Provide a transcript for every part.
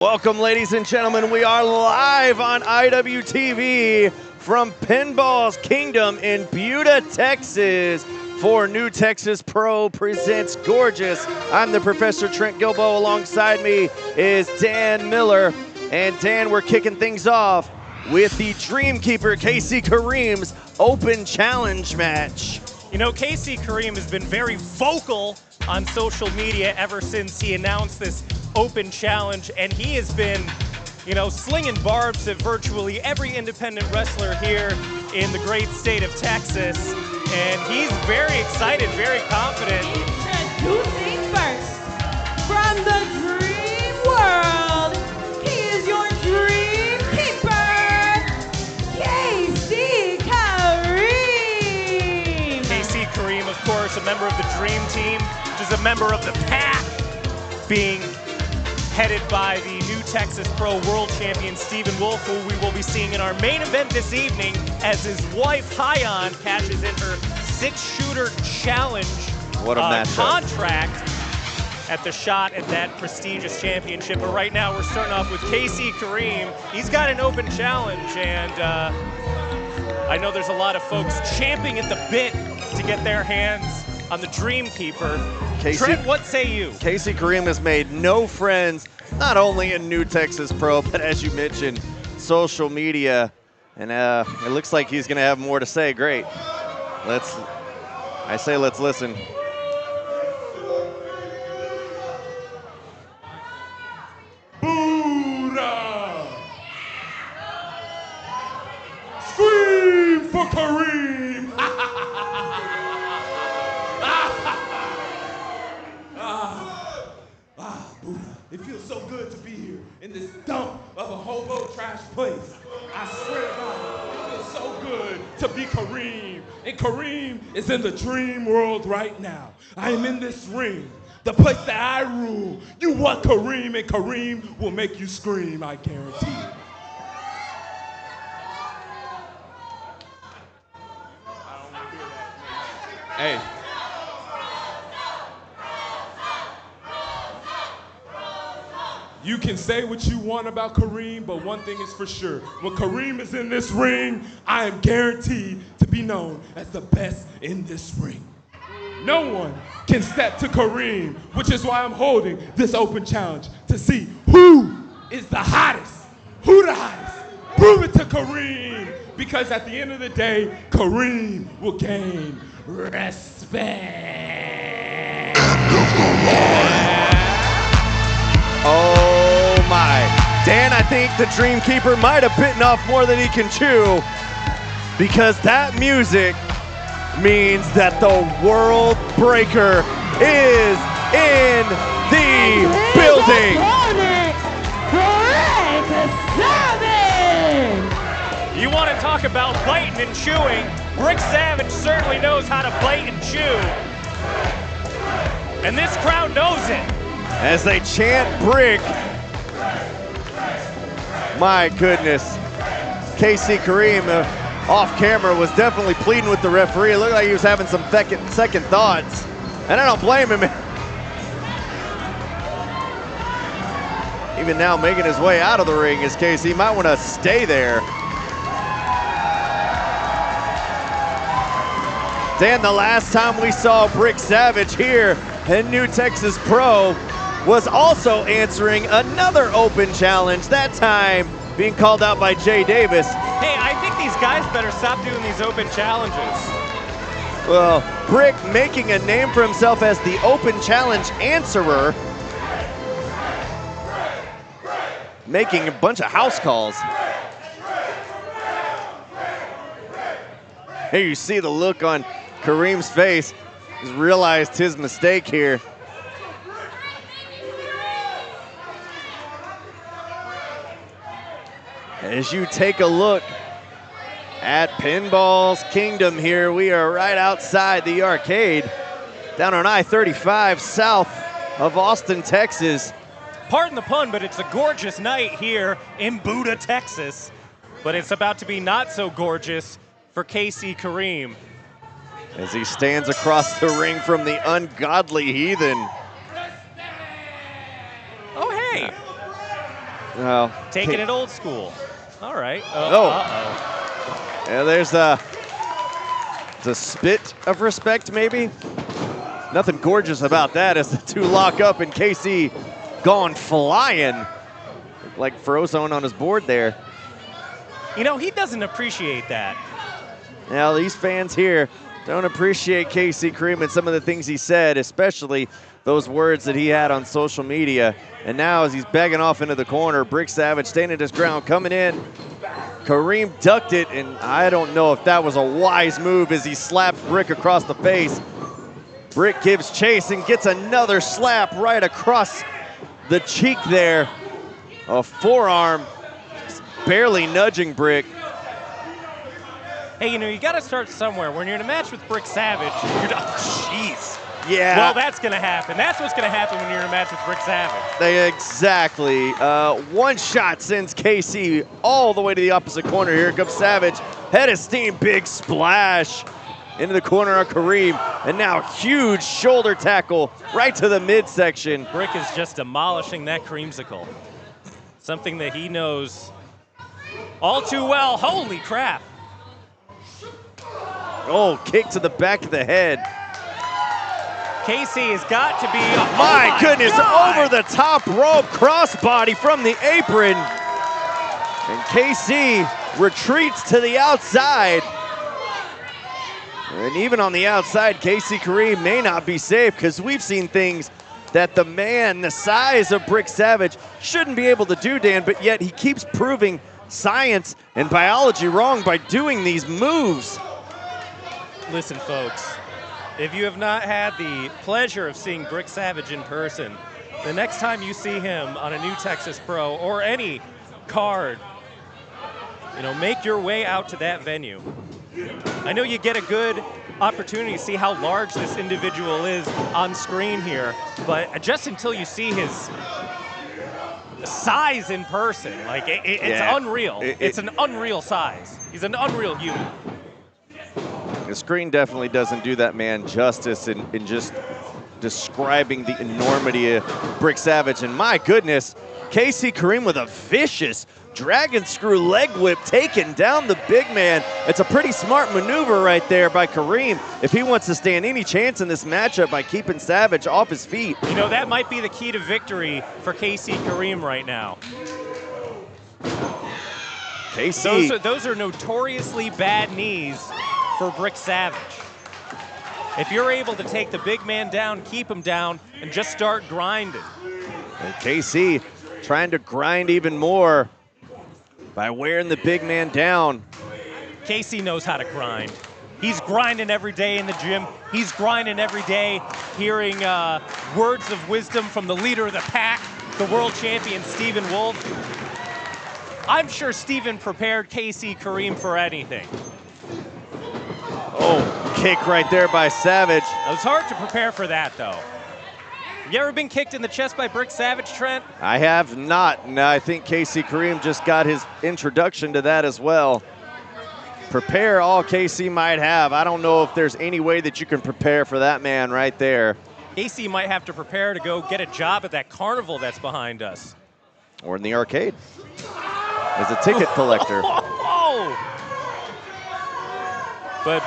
Welcome, ladies and gentlemen. We are live on IWTV from Pinball's Kingdom in Buda, Texas for New Texas Pro presents Gorgeous. I'm the Professor Trent Gilbo. Alongside me is Dan Miller. And Dan, we're kicking things off with the Dreamkeeper Casey Kareem's Open Challenge match. You know, Casey Kareem has been very vocal on social media ever since he announced this Open Challenge, and he has been, you know, slinging barbs at virtually every independent wrestler here in the great state of Texas, and he's very excited, very confident. Introducing first, from the dream world, he is your dream keeper, Casey Kareem. Casey Kareem, of course, a member of the Dream Team, which is a member of the Pack, being headed by the New Texas Pro World Champion Stephen Wolf, who we will be seeing in our main event this evening as his wife, Hyon, cashes in her 6-shooter challenge contract at the shot at that prestigious championship. But right now we're starting off with Casey Kareem. He's got an open challenge, and I know there's a lot of folks champing at the bit to get their hands on the Dreamkeeper. Trent, what say you? Casey Kareem has made no friends, not only in New Texas Pro, but as you mentioned, social media. And it looks like he's gonna have more to say. Great. Let's listen. Buddha! Scream for Kareem! Buddha, it feels so good to be here in this dump of a hobo trash place. I swear to God, it feels so good to be Kareem. And Kareem is in the dream world right now. I am in this ring, the place that I rule. You want Kareem, and Kareem will make you scream, I guarantee it. Hey. You can say what you want about Kareem, but one thing is for sure. When Kareem is in this ring, I am guaranteed to be known as the best in this ring. No one can step to Kareem, which is why I'm holding this open challenge to see who is the hottest. Who the hottest? Prove it to Kareem, because at the end of the day, Kareem will gain respect. Oh my. Dan, I think the Dreamkeeper might have bitten off more than he can chew, because that music means that the World Breaker is in the building. You want to talk about biting and chewing? Rick Savage certainly knows how to bite and chew. And this crowd knows it. As they chant Brick. My goodness. Casey Kareem off camera was definitely pleading with the referee. It looked like he was having some second thoughts. And I don't blame him. Even now making his way out of the ring is Casey. He might want to stay there. Dan, the last time we saw Brick Savage here in New Texas Pro was also answering another open challenge, that time being called out by Jay Davis. Hey, I think these guys better stop doing these open challenges. Well, Brick making a name for himself as the open challenge answerer, making a bunch of house calls. Here you see the look on Kareem's face. He's realized his mistake here. As you take a look at Pinball's Kingdom here, we are right outside the arcade down on I-35 south of Austin, Texas. Pardon the pun, but it's a gorgeous night here in Buda, Texas. But it's about to be not so gorgeous for Casey Kareem. As he stands across the ring from the ungodly heathen. Oh, hey. Well, Taking it old school. All right. Uh-oh. Yeah, there's a spit of respect, maybe. Nothing gorgeous about that as the two lock up and KC gone flying. Like Frozone on his board there. You know, he doesn't appreciate that. Now, these fans here don't appreciate KC Kr'eme and some of the things he said, especially those words that he had on social media. And now as he's begging off into the corner, Brick Savage standing his ground, coming in. Kareem ducked it, and I don't know if that was a wise move as he slapped Brick across the face. Brick gives chase and gets another slap right across the cheek there. A forearm barely nudging Brick. Hey, you know, you got to start somewhere. When you're in a match with Brick Savage, you're jeez. Yeah. Well, that's going to happen. That's what's going to happen when you're in a match with Brick Savage. Exactly. One shot sends KC all the way to the opposite corner. Here comes Savage. Head of steam, big splash into the corner of Kareem. And now huge shoulder tackle right to the midsection. Brick is just demolishing that creamsicle. Something that he knows all too well. Holy crap. Oh, kick to the back of the head. KC has got to be. My goodness, God. Over the top rope crossbody from the apron. And KC retreats to the outside. And even on the outside, KC Kareem may not be safe because we've seen things that the man the size of Brick Savage shouldn't be able to do, Dan, but yet he keeps proving science and biology wrong by doing these moves. Listen, folks, if you have not had the pleasure of seeing Brick Savage in person, the next time you see him on a New Texas Pro or any card, you know, make your way out to that venue. I know you get a good opportunity to see how large this individual is on screen here, but just until you see his size in person, like it's unreal. It's an unreal size. He's an unreal human. The screen definitely doesn't do that man justice in just describing the enormity of Brick Savage. And my goodness, KC Kareem with a vicious dragon screw leg whip taking down the big man. It's a pretty smart maneuver right there by Kareem if he wants to stand any chance in this matchup by keeping Savage off his feet. You know, that might be the key to victory for KC Kareem right now. KC. Those are notoriously bad knees for Brick Savage. If you're able to take the big man down, keep him down, and just start grinding. And KC trying to grind even more by wearing the big man down. KC knows how to grind. He's grinding every day in the gym. He's grinding every day, hearing words of wisdom from the leader of the pack, the world champion, Stephen Wolf. I'm sure Stephen prepared KC Kareem for anything. Oh, kick right there by Savage. It was hard to prepare for that, though. You ever been kicked in the chest by Brick Savage, Trent? I have not. No, I think KC Kareem just got his introduction to that as well. Prepare all KC might have. I don't know if there's any way that you can prepare for that man right there. KC might have to prepare to go get a job at that carnival that's behind us. Or in the arcade as a ticket collector. But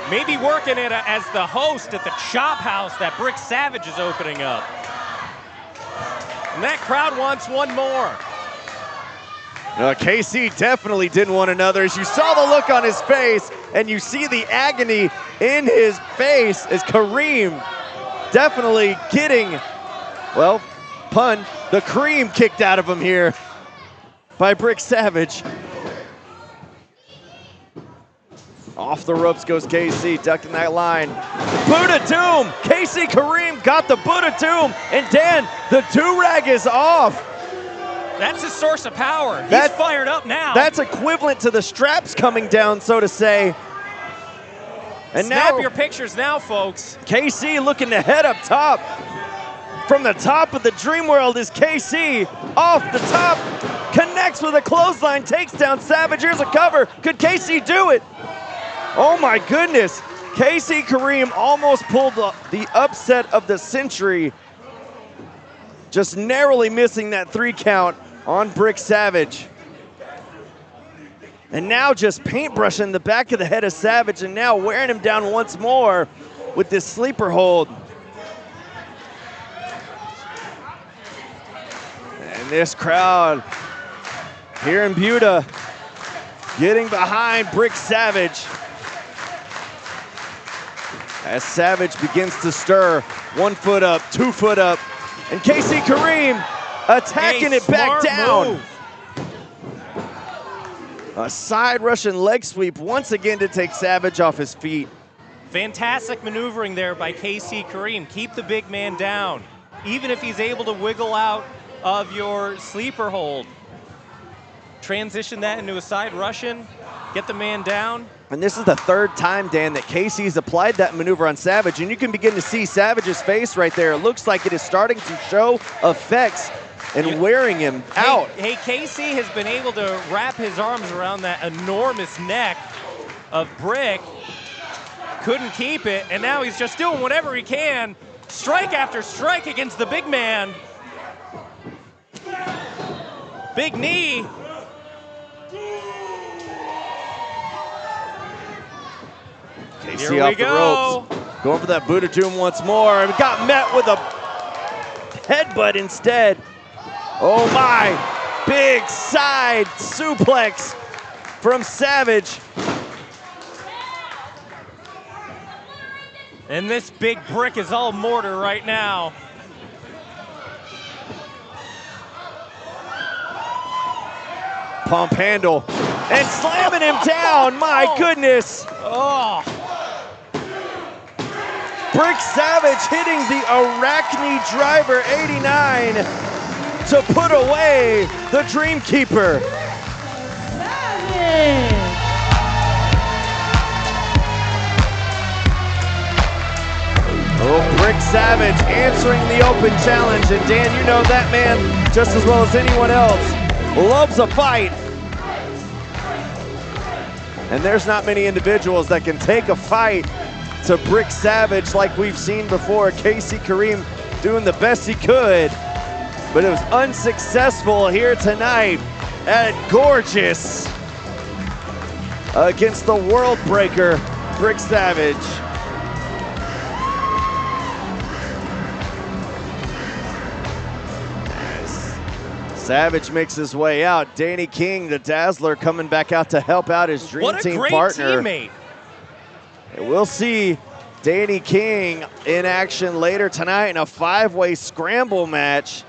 maybe working it as the host at the chop house that Brick Savage is opening up. And that crowd wants one more. KC definitely didn't want another. As you saw the look on his face, and you see the agony in his face as Kareem definitely getting, well, pun, the cream kicked out of him here by Brick Savage. Off the ropes goes KC, ducking that line. Buddha Doom! KC Kareem got the Buddha Doom, and Dan, the do-rag is off. That's his source of power. He's fired up now. That's equivalent to the straps coming down, so to say. And Snap now your pictures now, folks. KC looking to head up top. From the top of the dream world is KC. Off the top, connects with a clothesline, takes down Savage. Here's a cover. Could KC do it? Oh my goodness. KC Kareem almost pulled the upset of the century. Just narrowly missing that 3 count on Brick Savage. And now just paintbrushing the back of the head of Savage, and now wearing him down once more with this sleeper hold. And this crowd here in Buda getting behind Brick Savage as Savage begins to stir. 1 foot up, 2 foot up, and KC Kareem attacking it back down. Move. A side Russian leg sweep once again to take Savage off his feet. Fantastic maneuvering there by KC Kareem. Keep the big man down, even if he's able to wiggle out of your sleeper hold. Transition that into a side Russian, get the man down. And this is the 3rd time, Dan, that KC's applied that maneuver on Savage, and you can begin to see Savage's face right there. It looks like it is starting to show effects and wearing him out. Hey, KC has been able to wrap his arms around that enormous neck of Brick. Couldn't keep it, and now he's just doing whatever he can. Strike after strike against the big man. Big knee. KC off the ropes. Going for that Buddha Doom once more. And got met with a headbutt instead. Oh my. Big side suplex from Savage. And this big Brick is all mortar right now. Pump handle. And slamming him down. My goodness. Oh. Brick Savage hitting the Arachne Driver 89 to put away the Dream Keeper. Savage. Oh, Brick Savage answering the open challenge. And Dan, you know that man just as well as anyone else loves a fight. And there's not many individuals that can take a fight to Brick Savage like we've seen before. KC Kareem doing the best he could, but it was unsuccessful here tonight at Gorgeous against the World Breaker, Brick Savage. Savage makes his way out. Danny King, the Dazzler, coming back out to help out his Dream Team partner. What a great teammate. We'll see Danny King in action later tonight in a 5-way scramble match